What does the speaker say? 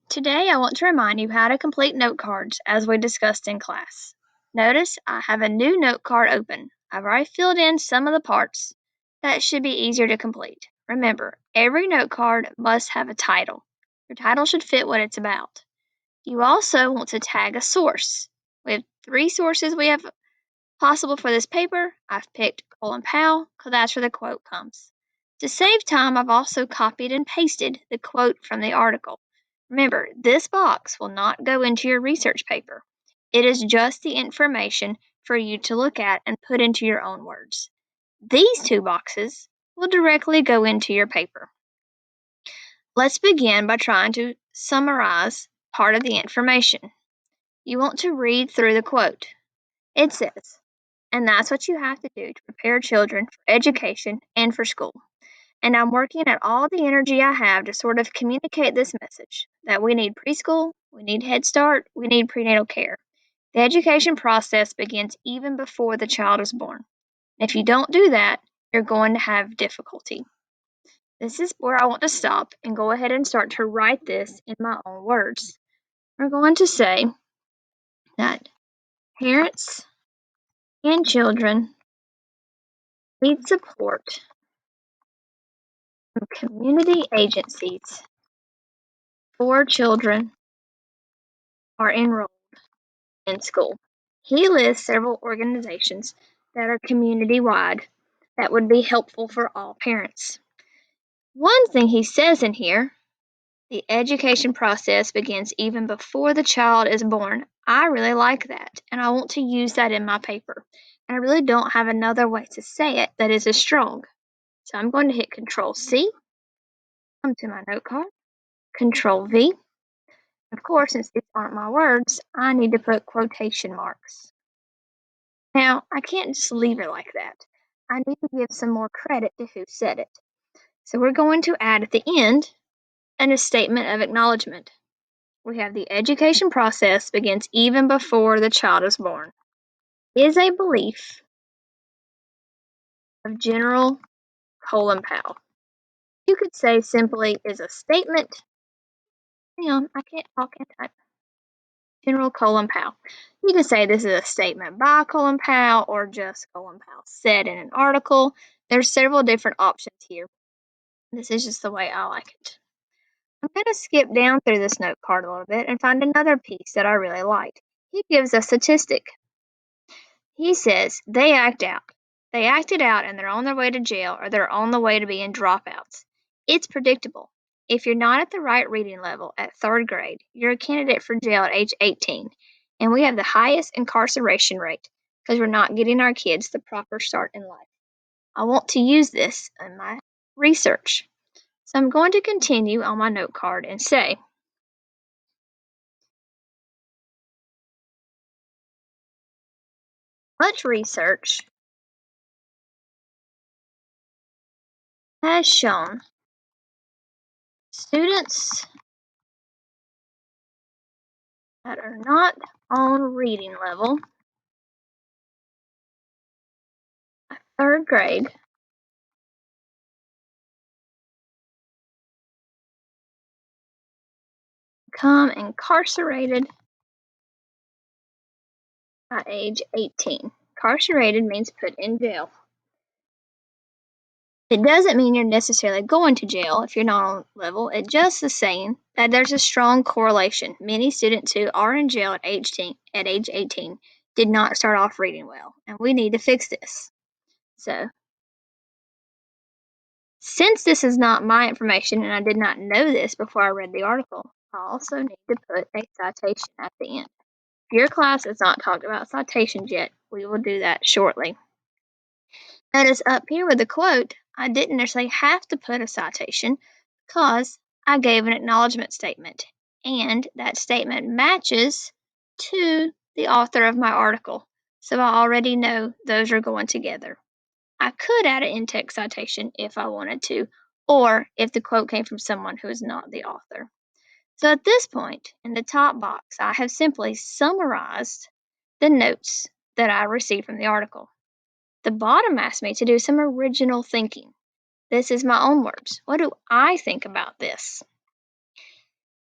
Today I want to remind you how to complete note cards as we discussed in class. Notice I have a new note card open. I've already filled in some of the parts. That should be easier to complete. Remember, every note card must have a title. Your title should fit what it's about. You also want to tag a source. We have 3 sources we have possible for this paper. I've picked Colin Powell because that's where the quote comes. To save time, I've also copied and pasted the quote from the article. Remember, this box will not go into your research paper. It is just the information for you to look at and put into your own words. These 2 boxes will directly go into your paper. Let's begin by trying to summarize part of the information. You want to read through the quote. It says, and that's what you have to do to prepare children for education and for school. And I'm working at all the energy I have to sort of communicate this message that we need preschool, we need Head Start, we need prenatal care. The education process begins even before the child is born. If you don't do that, you're going to have difficulty. This is where I want to stop and go ahead and start to write this in my own words. We're going to say that parents and children need support from community agencies for children are enrolled in school. He lists several organizations that are community-wide that would be helpful for all parents. One thing he says in here, the education process begins even before the child is born. I really like that, and I want to use that in my paper. And I really don't have another way to say it that is as strong. So I'm going to hit Control C, come to my note card, Control V. Of course, since these aren't my words, I need to put quotation marks. Now, I can't just leave it like that. I need to give some more credit to who said it. So we're going to add at the end a statement of acknowledgement. We have the education process begins even before the child is born. Is a belief of General Colin Powell. You could say simply is a statement. Hang on, I can't talk and type. General Colin Powell. You can say this is a statement by Colin Powell or just Colin Powell said in an article. There's several different options here. This is just the way I like it. I'm going to skip down through this note card a little bit and find another piece that I really liked. He gives a statistic. He says they act out. They acted out and they're on their way to jail or they're on the way to being dropouts. It's predictable. If you're not at the right reading level at 3rd grade, you're a candidate for jail at age 18. And we have the highest incarceration rate because we're not getting our kids the proper start in life. I want to use this in my research. So I'm going to continue on my note card and say, much research has shown students that are not on reading level at 3rd grade become incarcerated by age 18. Incarcerated means put in jail. It doesn't mean you're necessarily going to jail if you're not on level. It just is saying that there's a strong correlation. Many students who are in jail at age 18 did not start off reading well, and we need to fix this. So, since this is not my information and I did not know this before I read the article, I also need to put a citation at the end. If your class has not talked about citations yet, we will do that shortly. Notice up here with the quote, I didn't necessarily have to put a citation because I gave an acknowledgement statement, and that statement matches to the author of my article, so I already know those are going together. I could add an in-text citation if I wanted to, or if the quote came from someone who is not the author. So at this point, in the top box, I have simply summarized the notes that I received from the article. The bottom asks me to do some original thinking. This is my own words. What do I think about this?